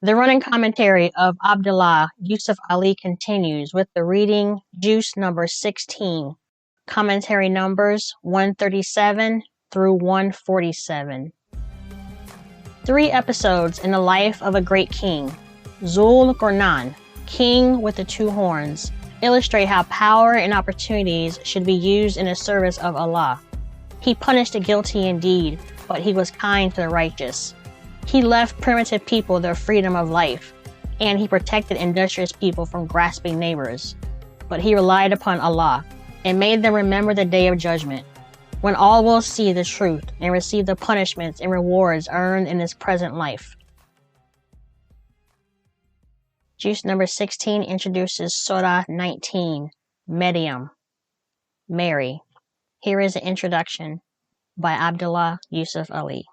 The running commentary of Abdullah Yusuf Ali continues with the reading Juice number 16, commentary numbers 137 through 147. 3 episodes in the life of a great king, Zul Qarnayn, king with the 2 horns, illustrate how power and opportunities should be used in the service of Allah. He punished the guilty indeed, but he was kind to the righteous. He left primitive people their freedom of life, and he protected industrious people from grasping neighbors. But he relied upon Allah and made them remember the day of judgment, when all will see the truth and receive the punishments and rewards earned in this present life. Juice number 16 introduces Surah 19, Maryam, Mary. Here is an introduction by Abdullah Yusuf Ali.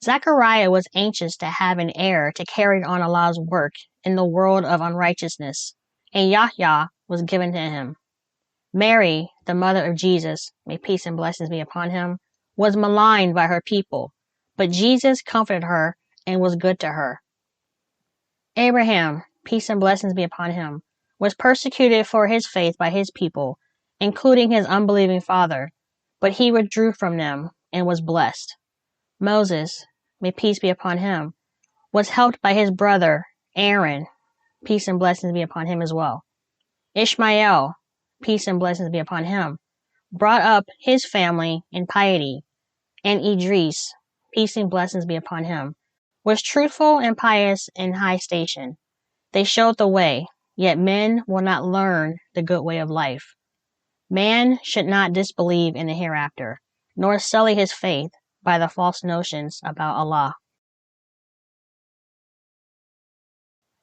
Zechariah was anxious to have an heir to carry on Allah's work in the world of unrighteousness, and Yahya was given to him. Mary, the mother of Jesus, may peace and blessings be upon him, was maligned by her people, but Jesus comforted her and was good to her. Abraham, peace and blessings be upon him, was persecuted for his faith by his people, including his unbelieving father, but he withdrew from them and was blessed. Moses, may peace be upon him, was helped by his brother Aaron, peace and blessings be upon him as well. Ishmael, peace and blessings be upon him, brought up his family in piety, and Idris, peace and blessings be upon him, was truthful and pious in high station. They showed the way, yet men will not learn the good way of life. Man should not disbelieve in the hereafter, nor sully his faith by the false notions about Allah.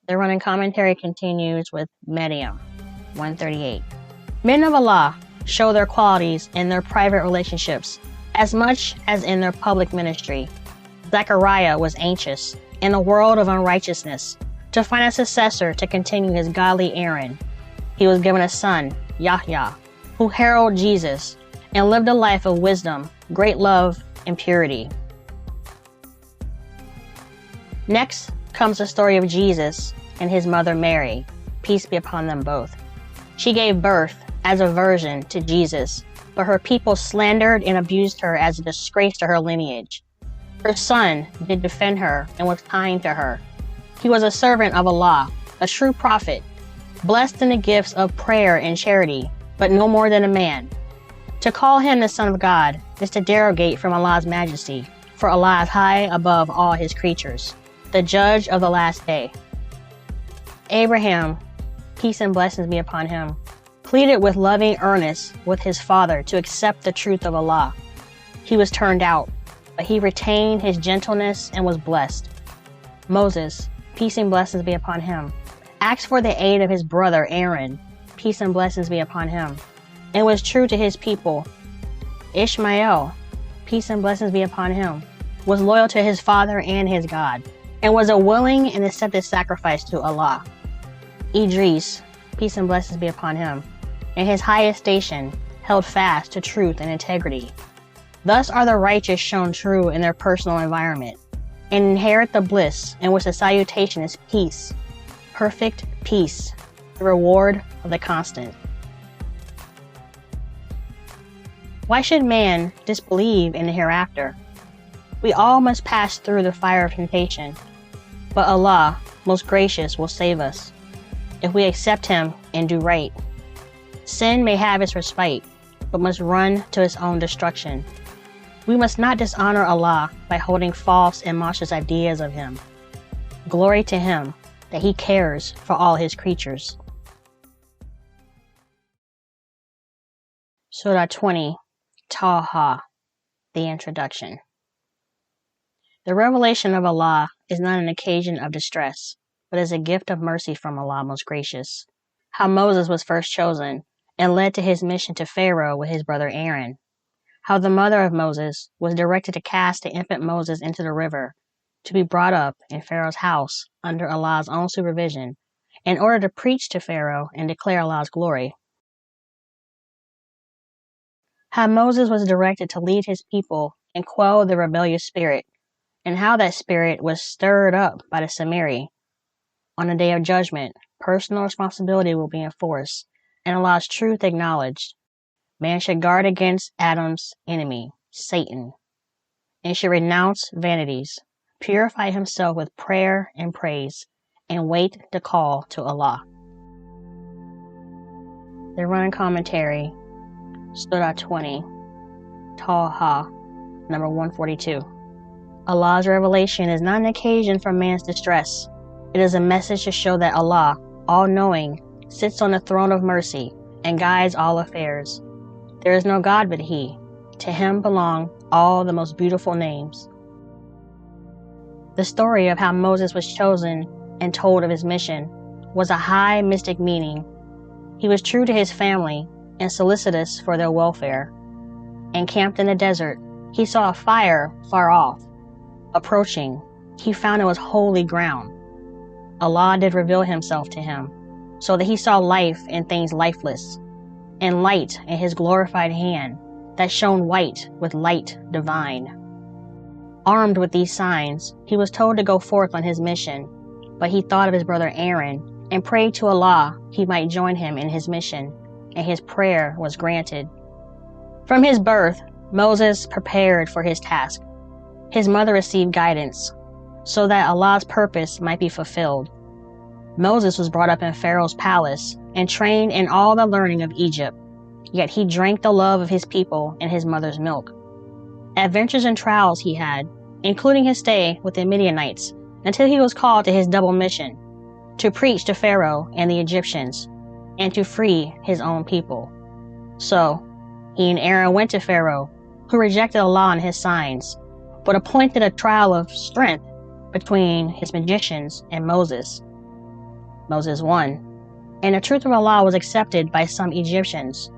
The running commentary continues with Maryam, 138. Men of Allah show their qualities in their private relationships as much as in their public ministry. Zechariah was anxious, in a world of unrighteousness, to find a successor to continue his godly errand. He was given a son, Yahya, who heralded Jesus and lived a life of wisdom, great love, and purity. Next comes the story of Jesus and his mother Mary, peace be upon them both. She gave birth as a virgin to Jesus, but her people slandered and abused her as a disgrace to her lineage. Her son did defend her and was kind to her. He was a servant of Allah, a true prophet, blessed in the gifts of prayer and charity, but no more than a man. To call him the Son of God is to derogate from Allah's majesty, for Allah is high above all his creatures, the judge of the last day. Abraham, peace and blessings be upon him, pleaded with loving earnest with his father to accept the truth of Allah. He was turned out, but he retained his gentleness and was blessed. Moses, peace and blessings be upon him, asked for the aid of his brother Aaron, peace and blessings be upon him, and was true to his people. Ishmael, peace and blessings be upon him, was loyal to his father and his God, and was a willing and accepted sacrifice to Allah. Idris, peace and blessings be upon him, in his highest station, held fast to truth and integrity. Thus are the righteous shown true in their personal environment, and inherit the bliss in which the salutation is peace, perfect peace, the reward of the constant. Why should man disbelieve in the hereafter? We all must pass through the fire of temptation, but Allah, most gracious, will save us if we accept him and do right. Sin may have its respite, but must run to its own destruction. We must not dishonor Allah by holding false and monstrous ideas of him. Glory to him that he cares for all his creatures. Surah 20, Taha, the introduction. The revelation of Allah is not an occasion of distress, but is a gift of mercy from Allah most gracious. How Moses was first chosen and led to his mission to Pharaoh with his brother Aaron. How the mother of Moses was directed to cast the infant Moses into the river, to be brought up in Pharaoh's house under Allah's own supervision, in order to preach to Pharaoh and declare Allah's glory. How Moses was directed to lead his people and quell the rebellious spirit, and how that spirit was stirred up by the Samiri. On the day of judgment, personal responsibility will be enforced, and Allah's truth acknowledged. Man should guard against Adam's enemy, Satan, and should renounce vanities, purify himself with prayer and praise, and wait the call to Allah. The Ramadan Commentary, Surah 20, Taha, number 142. Allah's revelation is not an occasion for man's distress. It is a message to show that Allah, all-knowing, sits on the throne of mercy and guides all affairs. There is no God but He. To Him belong all the most beautiful names. The story of how Moses was chosen and told of his mission was a high mystic meaning. He was true to his family and solicitous for their welfare. Encamped in the desert, he saw a fire far off. Approaching, he found it was holy ground. Allah did reveal Himself to him, so that he saw life in things lifeless, and light in His glorified hand that shone white with light divine. Armed with these signs, he was told to go forth on his mission, but he thought of his brother Aaron and prayed to Allah he might join him in his mission, and his prayer was granted. From his birth, Moses prepared for his task. His mother received guidance, so that Allah's purpose might be fulfilled. Moses was brought up in Pharaoh's palace and trained in all the learning of Egypt, yet he drank the love of his people and his mother's milk. Adventures and trials he had, including his stay with the Midianites, until he was called to his double mission, to preach to Pharaoh and the Egyptians, and to free his own people. So, he and Aaron went to Pharaoh, who rejected Allah and his signs, but appointed a trial of strength between his magicians and Moses. Moses won, and the truth of Allah was accepted by some Egyptians,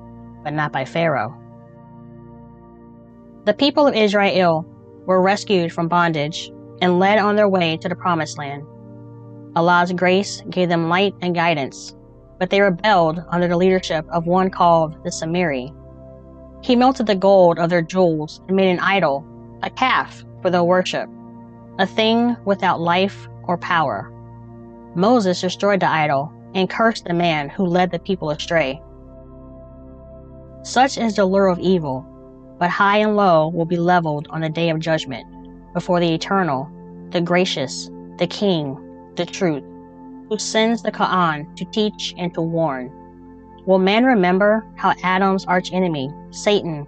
but not by Pharaoh. The people of Israel were rescued from bondage and led on their way to the Promised Land. Allah's grace gave them light and guidance, but they rebelled under the leadership of one called the Samiri. He melted the gold of their jewels and made an idol, a calf, for their worship, a thing without life or power. Moses destroyed the idol and cursed the man who led the people astray. Such is the lure of evil, but high and low will be leveled on the day of judgment before the Eternal, the Gracious, the King, the Truth, who sends the Quran to teach and to warn. Will man remember how Adam's archenemy, Satan,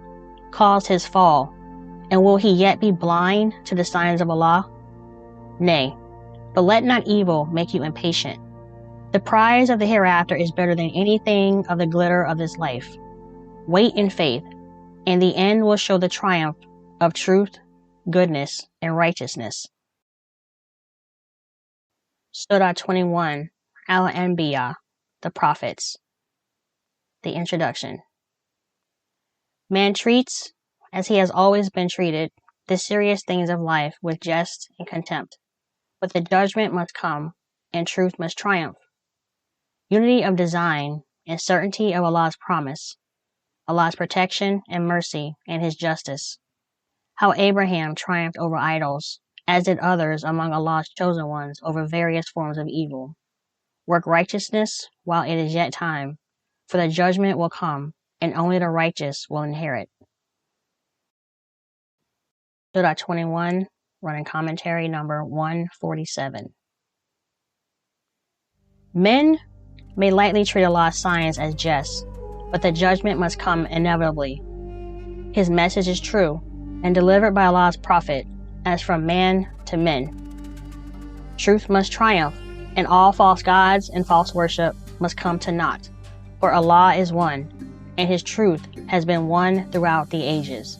caused his fall, and will he yet be blind to the signs of Allah? Nay, but let not evil make you impatient. The prize of the hereafter is better than anything of the glitter of this life. Wait in faith, and the end will show the triumph of truth, goodness, and righteousness. Surah 21, Al-Anbiya, the Prophets. The Introduction. Man treats, as he has always been treated, the serious things of life with jest and contempt. But the judgment must come, and truth must triumph. Unity of design and certainty of Allah's promise, Allah's protection and mercy and His justice. How Abraham triumphed over idols, as did others among Allah's chosen ones over various forms of evil. Work righteousness while it is yet time, for the judgment will come, and only the righteous will inherit. Surah 21, Ramadan Commentary number 147. Men may lightly treat Allah's signs as jests, but the judgment must come inevitably. His message is true, and delivered by Allah's Prophet, as from man to men. Truth must triumph, and all false gods and false worship must come to naught, for Allah is one, and His truth has been one throughout the ages.